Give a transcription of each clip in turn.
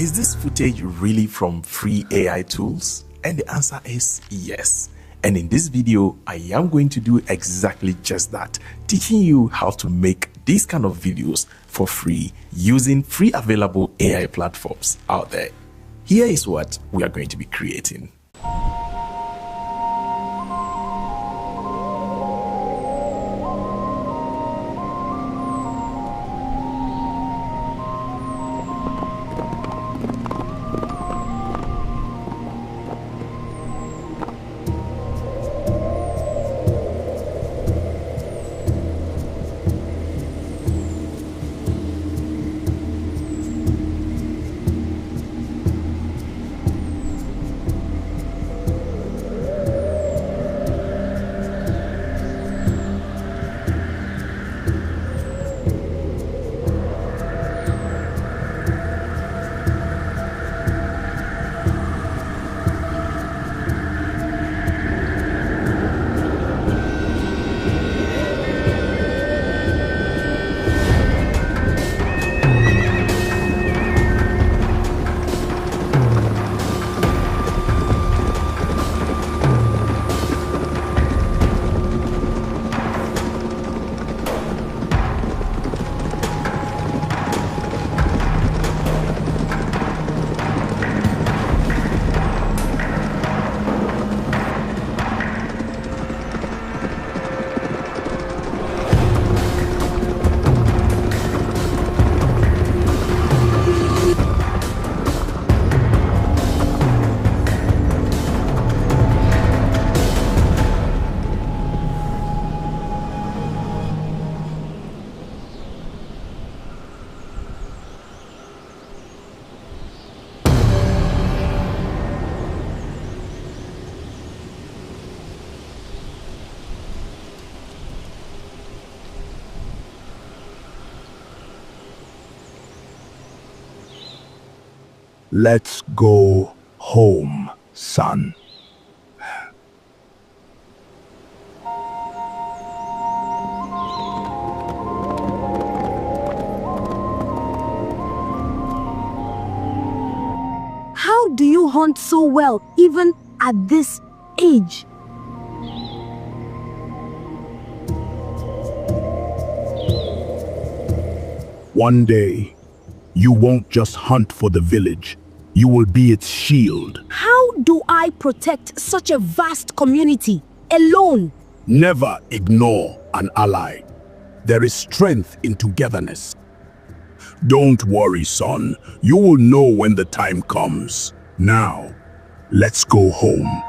is this footage really from free AI tools? And the answer is yes. And in this video, I am going to do exactly just that, teaching you how to make these kind of videos for free using free available AI platforms out there. Here is what we are going to be creating. Let's go home, son. How do you hunt so well, even at this age? One day, you won't just hunt for the village. You will be its shield. How do I protect such a vast community alone? Never ignore an ally. There is strength in togetherness. Don't worry, son. You will know when the time comes. Now, let's go home.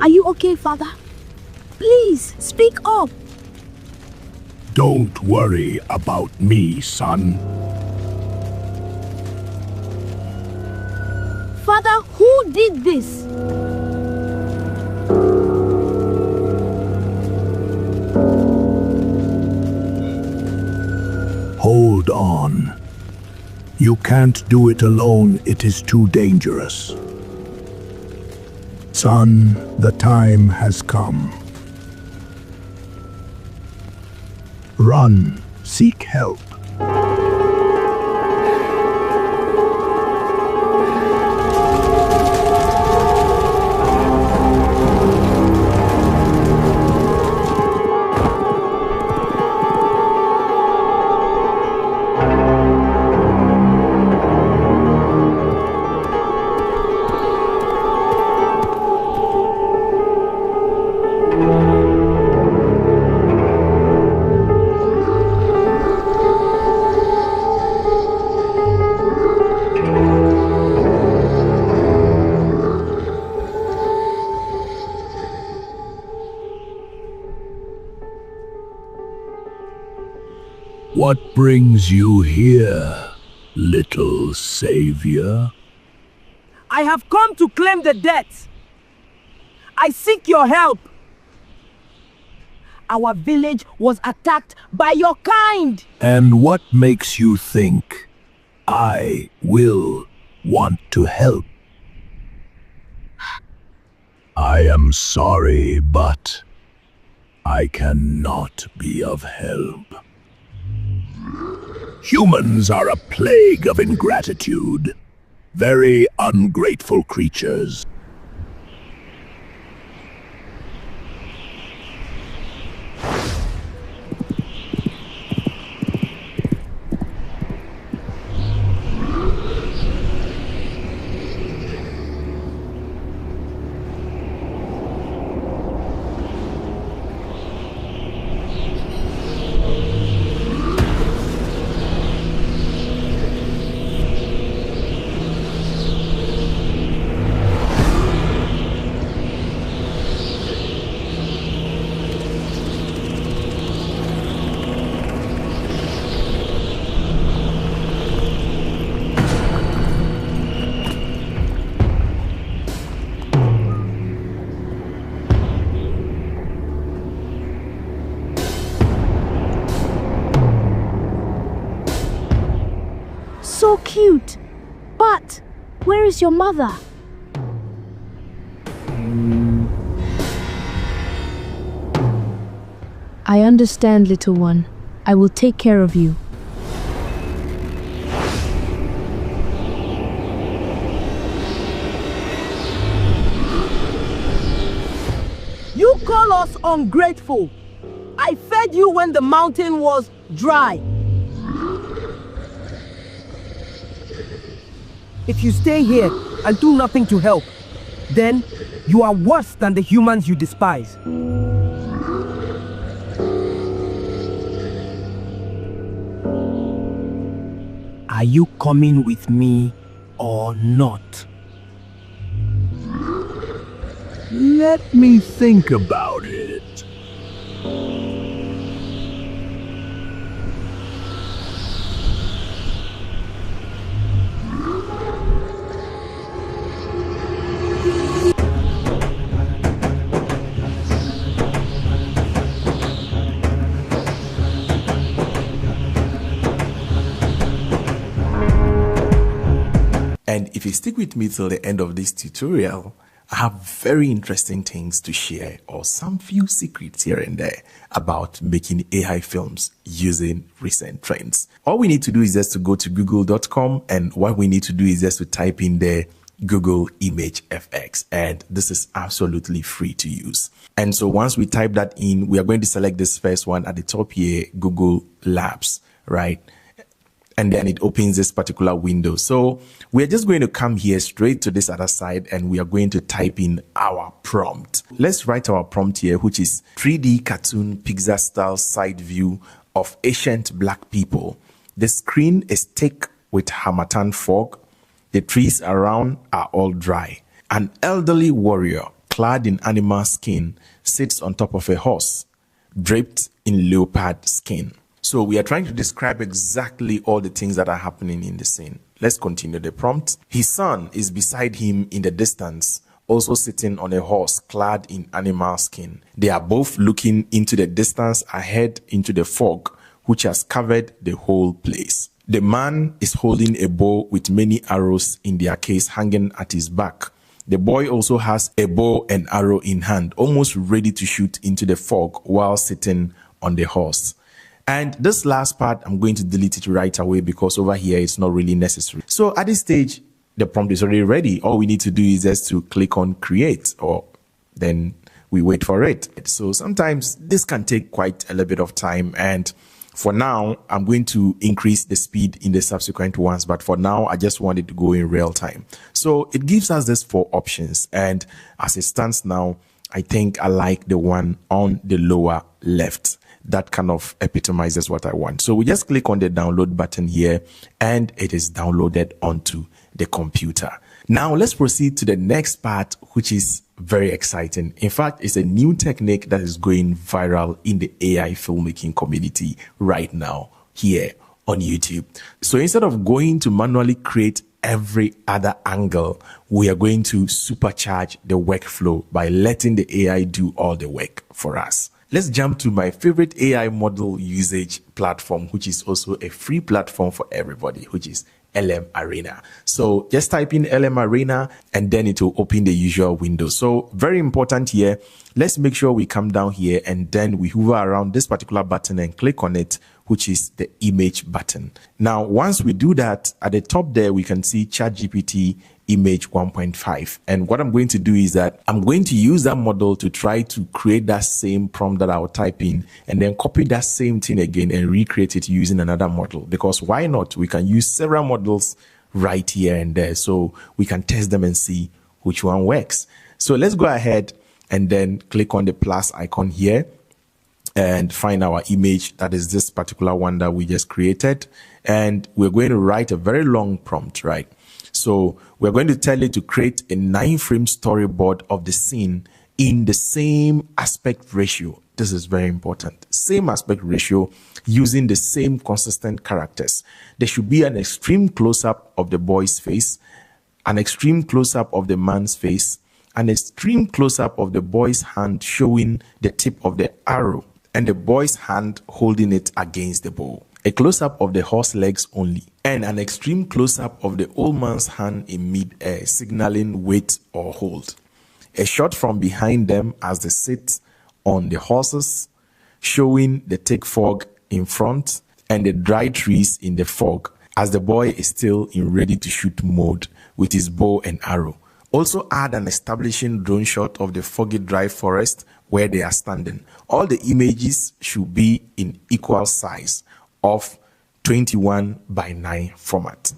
Are you okay, Father? Please, speak up. Don't worry about me, son. Father, who did this? Hold on. You can't do it alone. It is too dangerous. Son, the time has come. Run, seek help. What brings you here, little savior? I have come to claim the debt. I seek your help. Our village was attacked by your kind. And what makes you think I will want to help? I am sorry, but I cannot be of help. Humans are a plague of ingratitude. Very ungrateful creatures. So cute. But where is your mother? I understand, little one. I will take care of you. You call us ungrateful. I fed you when the mountain was dry. If you stay here and do nothing to help, then you are worse than the humans you despise. Are you coming with me or not? Let me think about it. And if you stick with me till the end of this tutorial, I have very interesting things to share, or some few secrets here and there about making AI films using recent trends. All we need to do is just to go to google.com, and what we need to do is just to type in there Google image FX, and this is absolutely free to use. And so once we type that in, we are going to select this first one at the top here, Google Labs, right? And then it opens this particular window. So we're just going to come here straight to this other side, and we are going to type in our prompt. Let's write our prompt here, which is 3D cartoon Pixar style side view of ancient black people. The screen is thick with harmattan fog. The trees around are all dry. An elderly warrior clad in animal skin sits on top of a horse draped in leopard skin. So we are trying to describe exactly all the things that are happening in the scene. Let's continue the prompt. His son is beside him in the distance, also sitting on a horse clad in animal skin. They are both looking into the distance ahead into the fog, which has covered the whole place. The man is holding a bow with many arrows in their case hanging at his back. The boy also has a bow and arrow in hand, almost ready to shoot into the fog while sitting on the horse. And this last part, I'm going to delete it right away because over here it's not really necessary. So at this stage, the prompt is already ready. All we need to do is just to click on create, or then we wait for it. So sometimes this can take quite a little bit of time, and for now, I'm going to increase the speed in the subsequent ones, but for now, I just want it to go in real time. So it gives us this 4 options, and as it stands now, I think I like the one on the lower left. That kind of epitomizes what I want. So we just click on the download button here, and it is downloaded onto the computer. Now let's proceed to the next part, which is very exciting. In fact, it's a new technique that is going viral in the AI filmmaking community right now. here on YouTube. So instead of going to manually create every other angle, we are going to supercharge the workflow by letting the AI do all the work for us. Let's jump to my favorite AI model usage platform, which is also a free platform for everybody, which is LM Arena. So just type in LM Arena and then it will open the usual window. So very important here. Let's make sure we come down here and then we hover around this particular button and click on it, which is the image button. Now, once we do that, at the top there, we can see ChatGPT image 1.5. And what I'm going to do is that I'm going to use that model to try to create that same prompt that I'll type in and then copy that same thing again and recreate it using another model. Because why not? We can use several models right here and there. So we can test them and see which one works. So let's go ahead and then click on the plus icon here and find our image. That is this particular one that we just created. And we're going to write a very long prompt, right? So we're going to tell it to create a 9-frame storyboard of the scene in the same aspect ratio. This is very important. Same aspect ratio using the same consistent characters. There should be an extreme close-up of the boy's face, an extreme close-up of the man's face, an extreme close-up of the boy's hand showing the tip of the arrow and the boy's hand holding it against the bow. A close-up of the horse legs only, and an extreme close-up of the old man's hand in mid-air, signaling wait or hold. A shot from behind them as they sit on the horses, showing the thick fog in front and the dry trees in the fog, as the boy is still in ready-to-shoot mode with his bow and arrow. Also add an establishing drone shot of the foggy dry forest where they are standing. All the images should be in equal size of 21:9 format.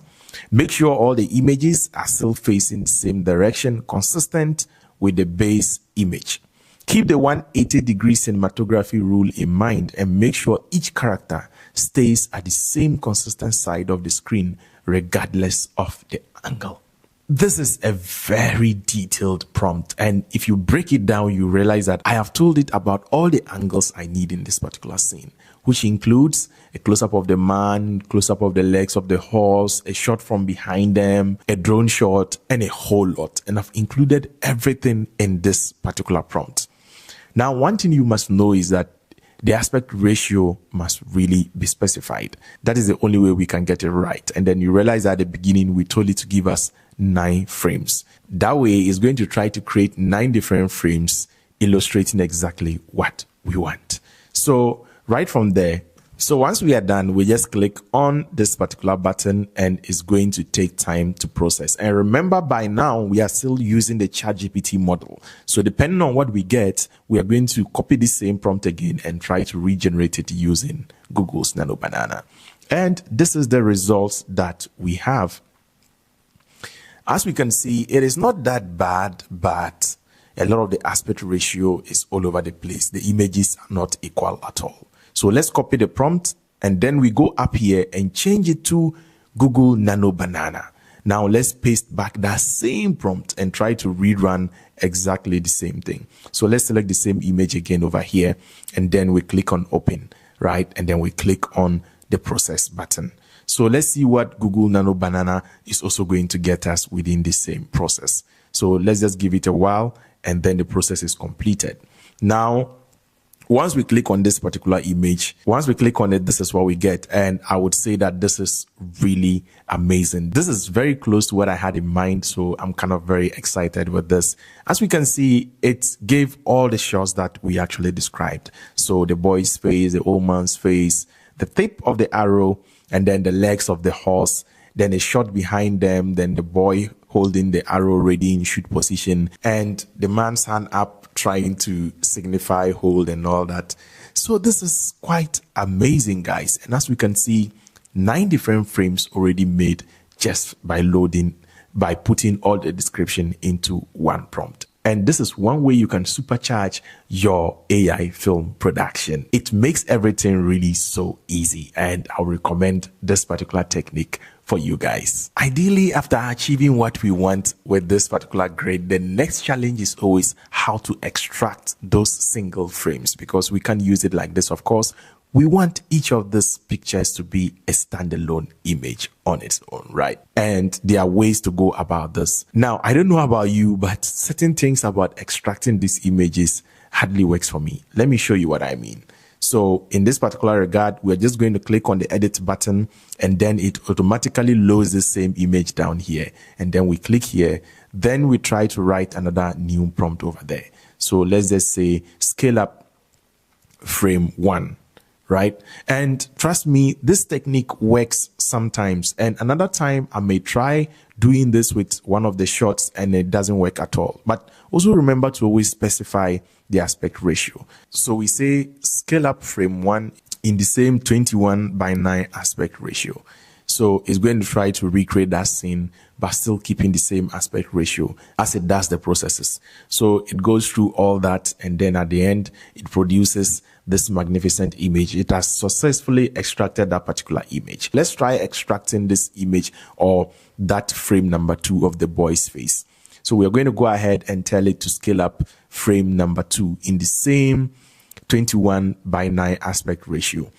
Make sure all the images are still facing the same direction, consistent with the base image. Keep the 180-degree cinematography rule in mind and make sure each character stays at the same consistent side of the screen regardless of the angle. This is a very detailed prompt, and if you break it down, you realize that I have told it about all the angles I need in this particular scene, which includes a close-up of the man, close-up of the legs of the horse, a shot from behind them, a drone shot, and a whole lot. And I've included everything in this particular prompt. Now, one thing you must know is that the aspect ratio must really be specified. That is the only way we can get it right. And then you realize at the beginning, we told it to give us 9 frames. That way, it's going to try to create 9 different frames, illustrating exactly what we want. So right from there, so once we are done, we just click on this particular button and it's going to take time to process. And remember, by now, we are still using the ChatGPT model. So depending on what we get, we are going to copy the same prompt again and try to regenerate it using Google's Nano Banana. And this is the results that we have. As we can see, it is not that bad, but a lot of the aspect ratio is all over the place. The images are not equal at all. So let's copy the prompt and then we go up here and change it to Google Nano Banana. Now let's paste back that same prompt and try to rerun exactly the same thing. So let's select the same image again over here and then we click on open, right? And then we click on the process button. So let's see what Google Nano Banana is also going to get us within the same process. So let's just give it a while and then the process is completed. Now, once we click on this particular image, once we click on it, this is what we get. And I would say that this is really amazing. This is very close to what I had in mind. So I'm kind of very excited with this. As we can see, it gave all the shots that we actually described. So the boy's face, the old man's face, the tip of the arrow, and then the legs of the horse, then a shot behind them, then the boy holding the arrow ready in shoot position, and the man's hand up trying to signify hold and all that. So this is quite amazing, guys. And as we can see, 9 different frames already made just by putting all the description into one prompt. And this is one way you can supercharge your AI film production. It makes everything really so easy. And I'll recommend this particular technique for you guys. Ideally, after achieving what we want with this particular grade, the next challenge is always how to extract those single frames, because we can use it like this. Of course, we want each of these pictures to be a standalone image on its own, right? And there are ways to go about this. Now, I don't know about you, but certain things about extracting these images hardly works for me. Let me show you what I mean. So in this particular regard, we're just going to click on the edit button, and then it automatically loads the same image down here. And then we click here. Then we try to write another new prompt over there. So let's just say scale up frame 1. Right? And trust me, this technique works sometimes. And another time I may try doing this with one of the shots and it doesn't work at all. But also remember to always specify the aspect ratio. So we say scale up frame 1 in the same 21:9 aspect ratio. So it's going to try to recreate that scene, but still keeping the same aspect ratio as it does the processes. So it goes through all that, and then at the end, it produces this magnificent image. It has successfully extracted that particular image. Let's try extracting this image or that frame number 2 of the boy's face. So we're going to go ahead and tell it to scale up frame number 2 in the same 21:9 aspect ratio.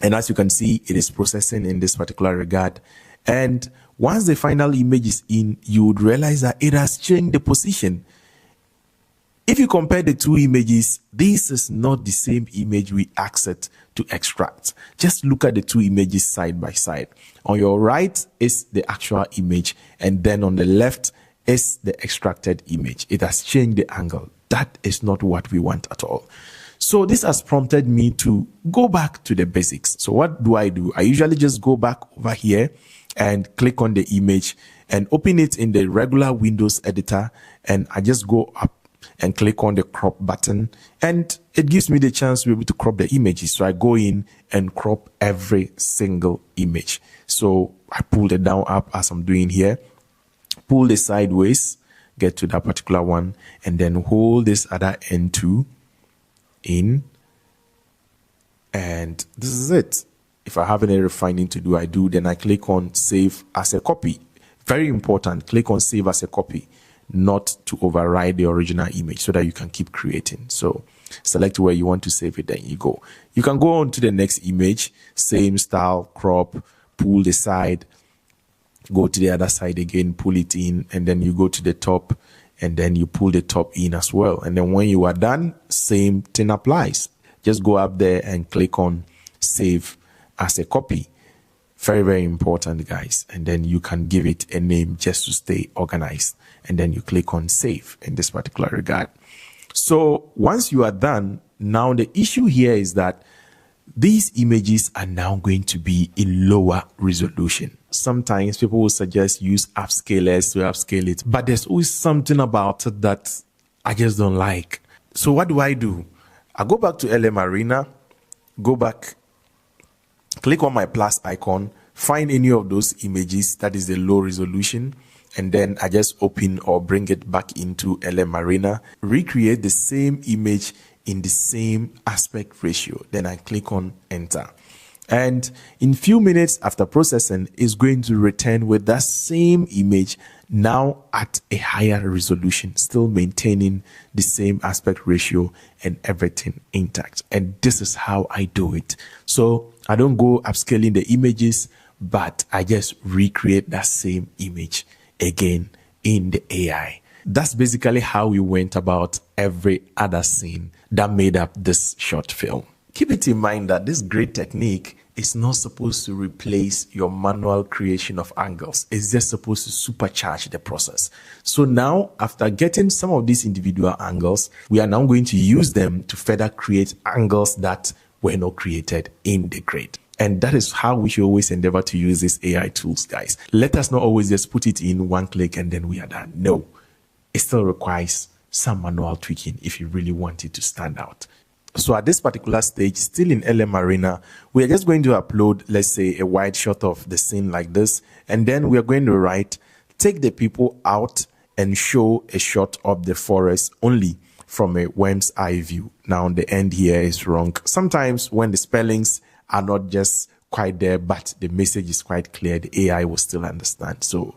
And as you can see, it is processing in this particular regard. And once the final image is in, you would realize that it has changed the position. If you compare the two images, this is not the same image we asked it to extract. Just look at the two images side by side. On your right is the actual image, and then on the left is the extracted image. It has changed the angle. That is not what we want at all. So this has prompted me to go back to the basics. So what do? I usually just go back over here and click on the image and open it in the regular Windows editor, and I just go up and click on the crop button, and it gives me the chance to be able to crop the images. So I go in and crop every single image. So I pull it down up as I'm doing here, pull it sideways, get to that particular one, and then hold this other end too in, and this is it. If I have any refining to do, I do. Then I click on save as a copy. Very important, click on save as a copy, not to override the original image, so that you can keep creating. So select where you want to save it, then you go. You can go on to the next image, same style, crop, pull the side, go to the other side again, pull it in, and then you go to the top, and then you pull the top in as well. And then when you are done, same thing applies. Just go up there and click on save as a copy. Very, very important, guys. And then you can give it a name just to stay organized. And then you click on save in this particular regard. So once you are done, now the issue here is that these images are now going to be in lower resolution. Sometimes people will suggest use upscalers to upscale it, but there's always something about it that I just don't like. So what do? I go back to LM Arena, go back, click on my plus icon, find any of those images that is the low resolution, and then I just open or bring it back into LM Arena, recreate the same image in the same aspect ratio. Then I click on enter. And in few minutes after processing, it's going to return with that same image, now at a higher resolution, still maintaining the same aspect ratio and everything intact. And this is how I do it. So I don't go upscaling the images, but I just recreate that same image again in the AI. That's basically how we went about every other scene that made up this short film. Keep it in mind that this great technique is not supposed to replace your manual creation of angles. It's just supposed to supercharge the process. So now, after getting some of these individual angles, we are now going to use them to further create angles that were not created in the grid. And that is how we should always endeavor to use these AI tools, guys. Let us not always just put it in one click and then we are done. No, it still requires some manual tweaking if you really want it to stand out. So at this particular stage, still in LM Arena, we are just going to upload, let's say, a wide shot of the scene like this. And then we are going to write, take the people out and show a shot of the forest only from a worm's eye view. Now, the end here is wrong. Sometimes when the spellings are not just quite there, but the message is quite clear, the AI will still understand. So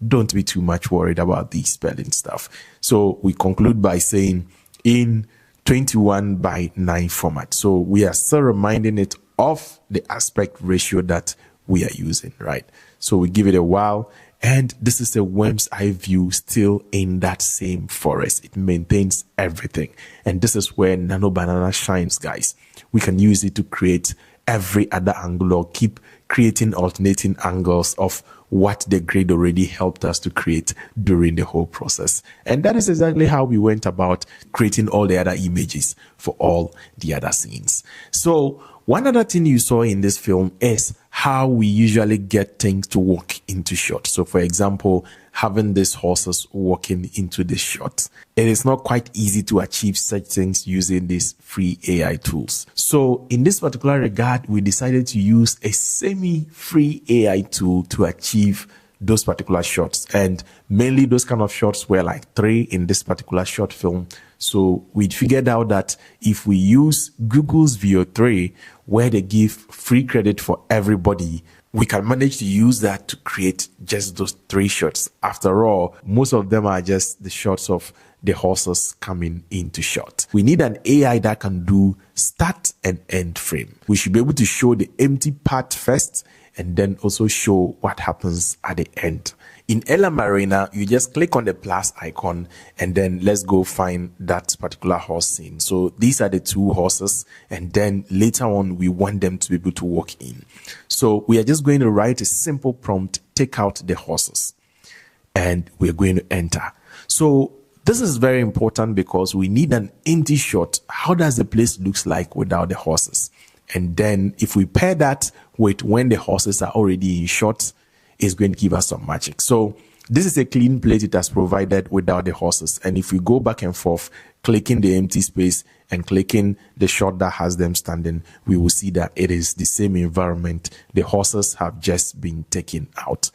don't be too much worried about the spelling stuff. So we conclude by saying, in 21 by 9 format. So we are still reminding it of the aspect ratio that we are using, right? So we give it a while, and this is a worm's eye view still in that same forest. It maintains everything. And this is where Nano Banana shines, guys. We can use it to create every other angle or keep creating alternating angles of what the grid already helped us to create during the whole process. And that is exactly how we went about creating all the other images for all the other scenes. So one other thing you saw in this film is how we usually get things to walk into shot. So for example, having these horses walking into the shot. It is not quite easy to achieve such things using these free AI tools. So in this particular regard, we decided to use a semi-free AI tool to achieve those particular shots. And mainly those kind of shots were like 3 in this particular short film. So we figured out that if we use Google's VO3, where they give free credit for everybody, we can manage to use that to create just those 3 shots. After all, most of them are just the shots of the horses coming into shot. We need an AI that can do start and end frame. We should be able to show the empty part first and then also show what happens at the end. In Ella Marina, you just click on the plus icon and then let's go find that particular horse scene. So these are the 2 horses, and then later on we want them to be able to walk in. So we are just going to write a simple prompt, take out the horses, and we're going to enter. So this is very important because we need an empty shot. How does the place looks like without the horses? And then if we pair that with when the horses are already in shot, it's going to give us some magic. So this is a clean plate it has provided without the horses. And if we go back and forth, clicking the empty space and clicking the shot that has them standing, we will see that it is the same environment. The horses have just been taken out.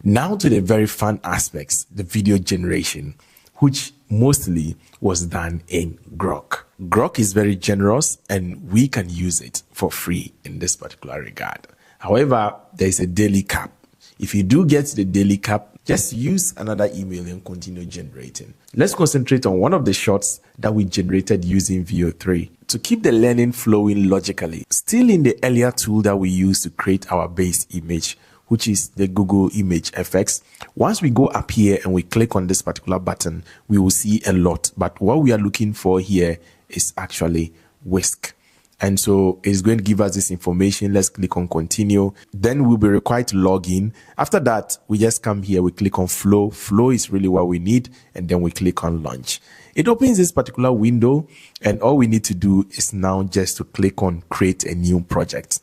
Now to the very fun aspects, the video generation, which mostly was done in Grok. Grok is very generous and we can use it for free in this particular regard. However, there is a daily cap. If you do get the daily cap, just use another email and continue generating. Let's concentrate on one of the shots that we generated using VO3 to keep the learning flowing logically. Still in the earlier tool that we used to create our base image, which is the Google Image FX. Once we go up here and we click on this particular button, we will see a lot. But what we are looking for here is actually whisk. And so it's going to give us this information. Let's click on continue. Then we'll be required to log in. After that, we just come here, we click on flow. Flow is really what we need. And then we click on launch. It opens this particular window. And all we need to do is now just to click on create a new project.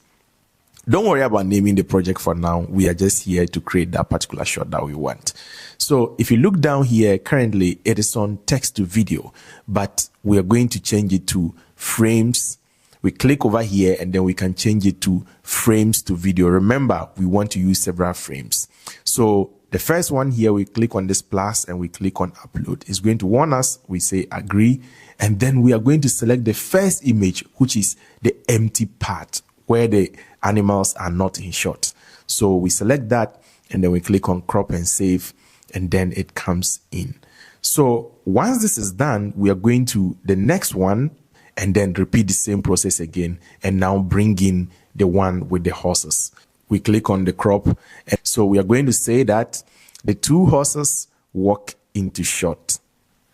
Don't worry about naming the project for now. We are just here to create that particular shot that we want. So if you look down here, currently it is on text to video, but we are going to change it to frames. We click over here and then we can change it to frames to video. Remember, we want to use several frames. So the first one here, we click on this plus and we click on upload. It's going to warn us. We say agree. And then we are going to select the first image, which is the empty part where the animals are not in shot. So we select that and then we click on crop and save, and then it comes in. So once this is done, we are going to the next one and then repeat the same process again, and now bring in the one with the horses. We click on the crop, and so we are going to say that the 2 horses walk into shot,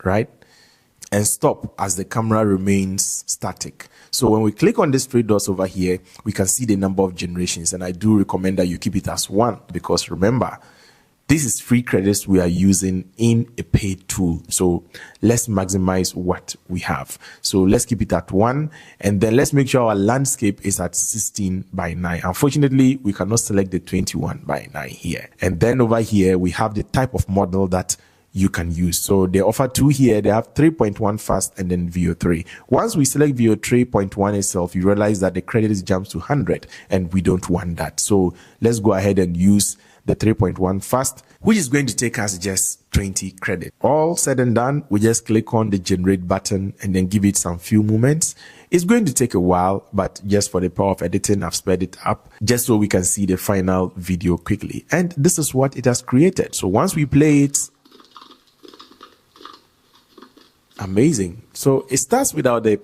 right? And stop as the camera remains static. So when we click on these 3 dots over here, we can see the number of generations. And I do recommend that you keep it as 1, because remember, this is free credits we are using in a paid tool. So let's maximize what we have. So let's keep it at 1. And then let's make sure our landscape is at 16 by 9. Unfortunately, we cannot select the 21 by 9 here. And then over here, we have the type of model that you can use. So they offer 2 here. They have 3.1 fast and then VO3. Once we select VO3.1 itself, you realize that the credit jumps to 100 and we don't want that. So let's go ahead and use the 3.1 fast, which is going to take us just 20 credit. All said and done, we just click on the generate button and then give it some few moments. It's going to take a while, but just for the power of editing, I've sped it up just so we can see the final video quickly. And this is what it has created. So once we play it, amazing. So it starts without the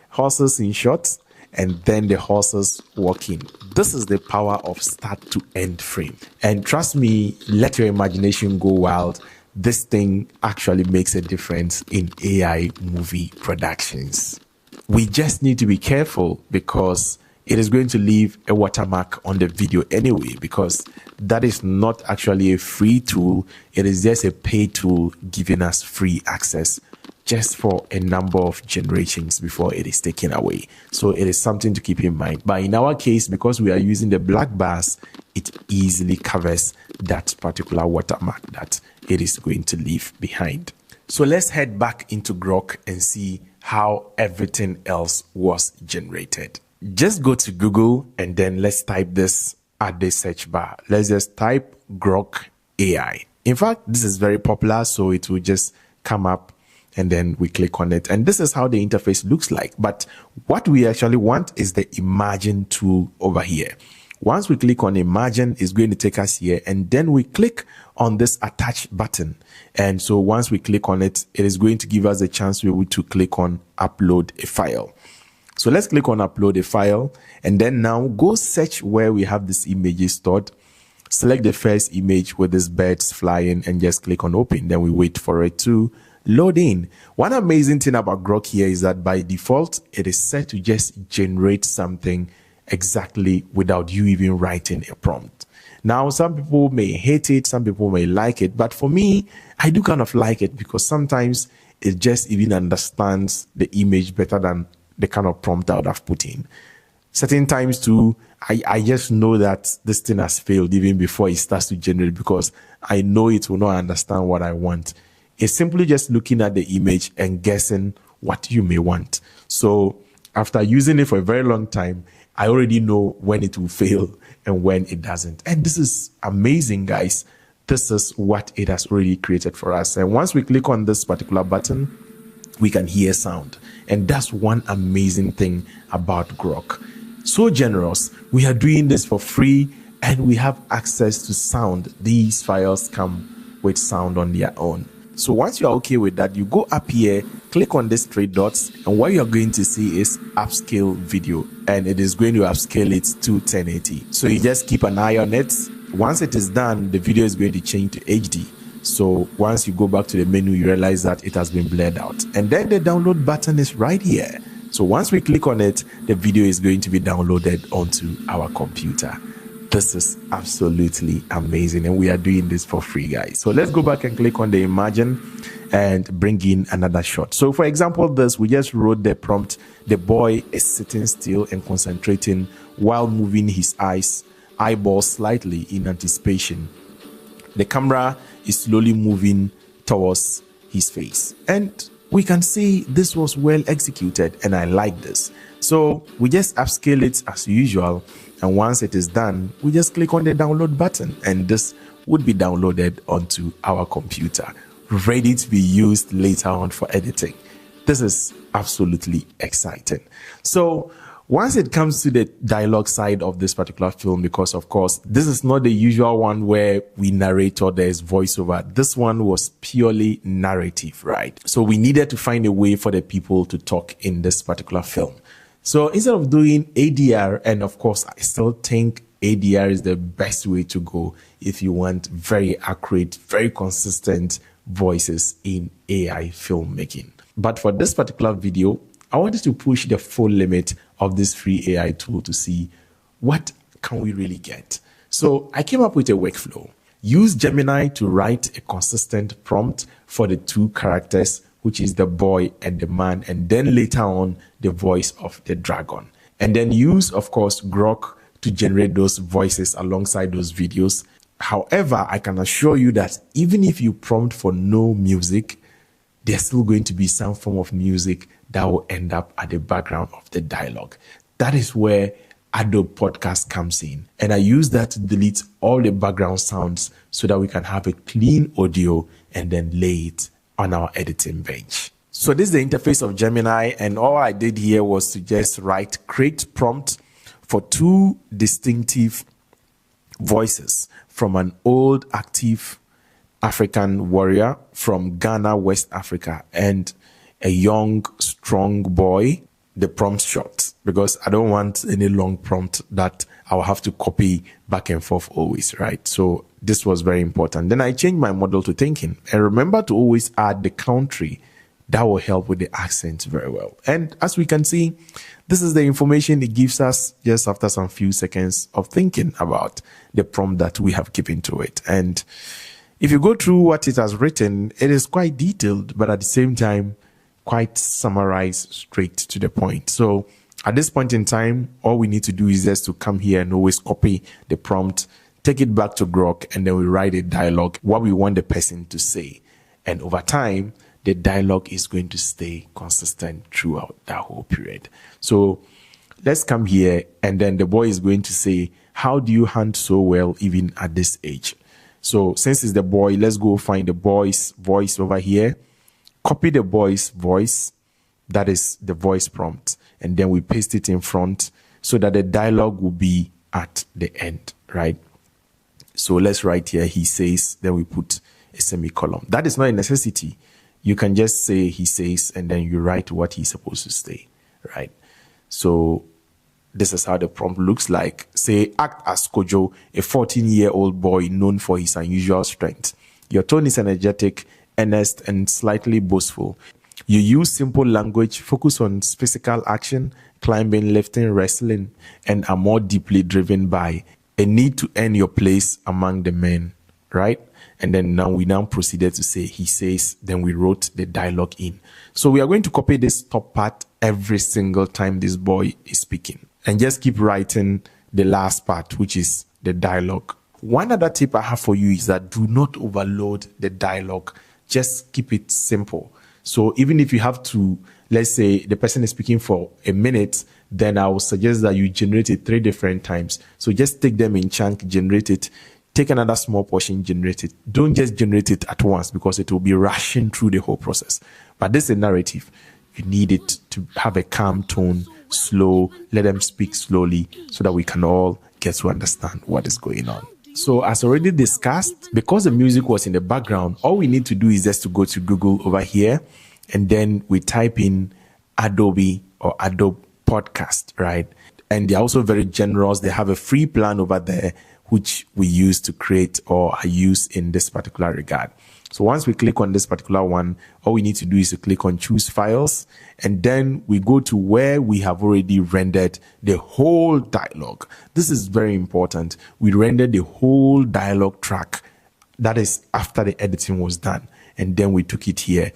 horses in shots and then the horses walking. This is the power of start to end frame. And trust me, let your imagination go wild. This thing actually makes a difference in AI movie productions. We just need to be careful because it is going to leave a watermark on the video anyway, because that is not actually a free tool. It is just a paid tool giving us free access just for a number of generations before it is taken away. So it is something to keep in mind. But in our case, because we are using the black bars, it easily covers that particular watermark that it is going to leave behind. So let's head back into Grok and see how everything else was generated. Just go to Google and then let's type this at the search bar. Let's just type Grok AI. In fact, this is very popular, so it will just come up and then we click on it. And this is how the interface looks like. But what we actually want is the Imagine tool over here. Once we click on Imagine, it's going to take us here, and then we click on this attach button. And so once we click on it, it is going to give us a chance to be able to click on upload a file. So let's click on upload a file, and then now go search where we have this images stored. Select the first image with these birds flying and just click on open. Then we wait for it to load in. One amazing thing about Grok here is that by default, it is set to just generate something exactly without you even writing a prompt. Now, some people may hate it, some people may like it, but for me, I do kind of like it because sometimes it just even understands the image better than the kind of prompt I would have put in. Certain times too, I just know that this thing has failed even before it starts to generate because I know it will not understand what I want. It's simply just looking at the image and guessing what you may want. So after using it for a very long time, I already know when it will fail and when it doesn't. And this is amazing, guys. This is what it has already created for us. And once we click on this particular button, we can hear sound. And that's one amazing thing about Grok. So generous. We are doing this for free and we have access to sound. These files come with sound on their own. So once you are okay with that, you go up here, click on these three dots, and what you're going to see is upscale video, and it is going to upscale it to 1080. So you just keep an eye on it. Once it is done, the video is going to change to HD. So once you go back to the menu, you realize that it has been blurred out. And then the download button is right here. So once we click on it, the video is going to be downloaded onto our computer. This is absolutely amazing, and we are doing this for free, guys. So let's go back and click on the Imagine and bring in another shot. So for example, this, we just wrote the prompt. The boy is sitting still and concentrating while moving his eyeballs slightly in anticipation. The camera is slowly moving towards his face. And we can see this was well executed, and I like this. So we just upscale it as usual. And once it is done, we just click on the download button, and this would be downloaded onto our computer, ready to be used later on for editing. This is absolutely exciting. So once it comes to the dialogue side of this particular film, because of course, this is not the usual one where we narrate or there's voiceover. This one was purely narrative, right? So we needed to find a way for the people to talk in this particular film. So instead of doing ADR, and of course, I still think ADR is the best way to go if you want very accurate, very consistent voices in AI filmmaking. But for this particular video, I wanted to push the full limit of this free AI tool to see what can we really get. So I came up with a workflow. Use Gemini to write a consistent prompt for the two characters, which is the boy and the man, and then later on, the voice of the dragon. And then use, of course, Grok to generate those voices alongside those videos. However, I can assure you that even if you prompt for no music, there's still going to be some form of music that will end up at the background of the dialogue. That is where Adobe Podcast comes in. And I use that to delete all the background sounds so that we can have a clean audio and then lay it on our editing bench. So this is the interface of Gemini, and all I did here was to just create prompt for two distinctive voices from an old active African warrior from Ghana, West Africa. And a young, strong boy, the prompt short, because I don't want any long prompt that I'll have to copy back and forth always, right? So this was very important. Then I changed my model to thinking, and remember to always add the country. That will help with the accent very well. And as we can see, this is the information it gives us just after some few seconds of thinking about the prompt that we have given to it. And if you go through what it has written, it is quite detailed, but at the same time, quite summarized straight to the point. So at this point in time, all we need to do is just to come here and always copy the prompt, take it back to Grok, and then we write a dialogue, what we want the person to say. And over time, the dialogue is going to stay consistent throughout that whole period. So let's come here, and then the boy is going to say, how do you hunt so well even at this age? So since it's the boy, let's go find the boy's voice over here. Copy the boy's voice, that is the voice prompt, and then we paste it in front so that the dialogue will be at the end, right? So let's write here, he says, then we put a semicolon. That is not a necessity. You can just say he says, and then you write what he's supposed to say, right? So this is how the prompt looks like. Say, act as Kojo, a 14-year-old boy known for his unusual strength. Your tone is energetic, earnest, and slightly boastful. You use simple language, focus on physical action, climbing, lifting, wrestling, and are more deeply driven by a need to earn your place among the men, right? And then we proceeded to say, he says, then we wrote the dialogue in. So we are going to copy this top part every single time this boy is speaking, and just keep writing the last part, which is the dialogue. One other tip I have for you is that do not overload the dialogue. Just keep it simple. So even if you have to, let's say the person is speaking for a minute, then I would suggest that you generate it 3 different times. So just take them in chunk, generate it, take another small portion, generate it. Don't just generate it at once, because it will be rushing through the whole process. But this is a narrative. You need it to have a calm tone, slow, let them speak slowly so that we can all get to understand what is going on. So as already discussed, because the music was in the background, all we need to do is just to go to Google over here, and then we type in Adobe or Adobe Podcast, right? And they're also very generous. They have a free plan over there, which we use to create or are used in this particular regard. So once we click on this particular one, all we need to do is to click on choose files, and then we go to where we have already rendered the whole dialogue. This is very important. We rendered the whole dialogue track. That is after the editing was done. And then we took it here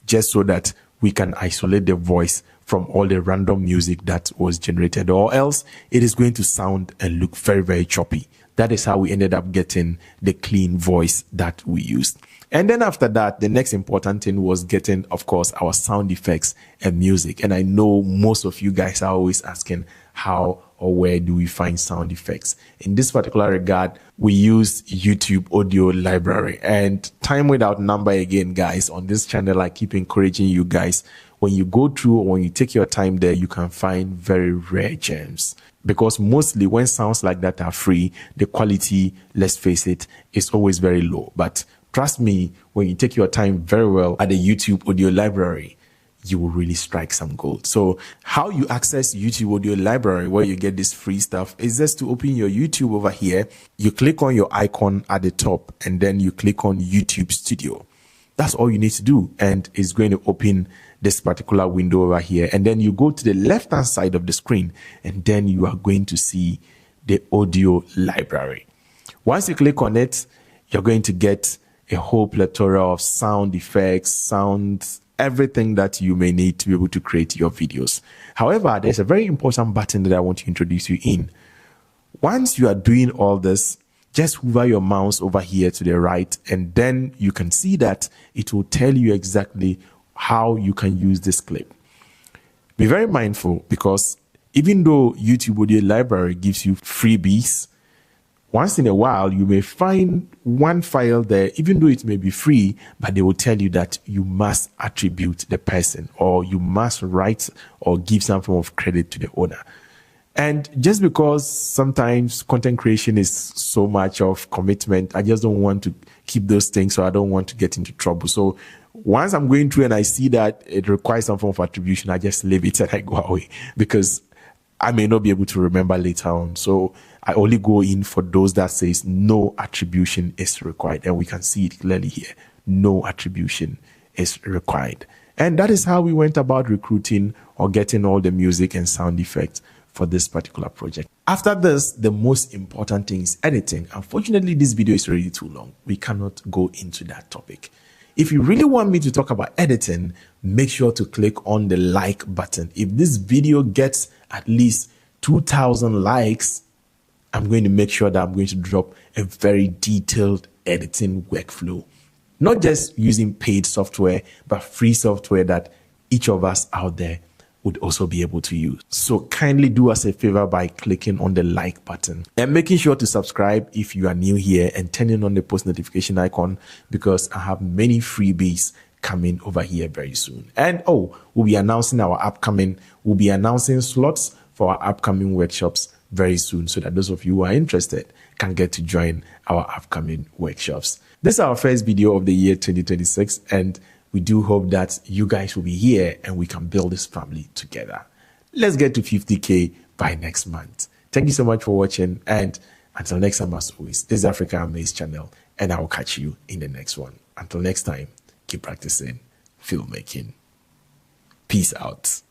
just so that we can isolate the voice from all the random music that was generated, or else it is going to sound and look very, very choppy. That is how we ended up getting the clean voice that we used. And then after that, the next important thing was getting, of course, our sound effects and music. And I know most of you guys are always asking how or where do we find sound effects. In this particular regard, we use YouTube audio library. And time without number again, guys, on this channel, I keep encouraging you guys, when you go through or when you take your time there, you can find very rare gems. Because mostly when sounds like that are free, the quality, let's face it, is always very low. But trust me, when you take your time very well at the YouTube audio library, you will really strike some gold. So how you access YouTube audio library, where you get this free stuff, is just to open your YouTube over here. You click on your icon at the top, and then you click on YouTube Studio. That's all you need to do. And it's going to open this particular window over here. And then you go to the left-hand side of the screen, and then you are going to see the audio library. Once you click on it, you're going to get a whole plethora of sound effects, sounds, everything that you may need to be able to create your videos. However, there's a very important button that I want to introduce you in. Once you are doing all this, just hover your mouse over here to the right, and then you can see that it will tell you exactly how you can use this clip. Be very mindful, because even though YouTube Audio Library gives you freebies, once in a while, you may find one file there, even though it may be free, but they will tell you that you must attribute the person, or you must write or give some form of credit to the owner. And just because sometimes content creation is so much of commitment, I just don't want to keep those things, so I don't want to get into trouble. So once I'm going through and I see that it requires some form of attribution, I just leave it and I go away, because I may not be able to remember later on. So I only go in for those that says no attribution is required. And we can see it clearly here. No attribution is required. And that is how we went about recruiting or getting all the music and sound effects for this particular project. After this, the most important thing is editing. Unfortunately, this video is already too long. We cannot go into that topic. If you really want me to talk about editing, make sure to click on the like button. If this video gets at least 2,000 likes, I'm going to make sure that I'm going to drop a very detailed editing workflow. Not just using paid software, but free software that each of us out there would also be able to use. So kindly do us a favor by clicking on the like button and making sure to subscribe if you are new here, and turning on the post notification icon, because I have many freebies coming over here very soon. And we'll be announcing slots for our upcoming workshops very soon, so that those of you who are interested can get to join our upcoming workshops. This is our first video of the year 2026, and we do hope that you guys will be here and we can build this family together. Let's get to 50K by next month. Thank you so much for watching, and until next time, as always, this is Africa Amaze channel, and I will catch you in the next one. Until next time, keep practicing filmmaking. Peace out.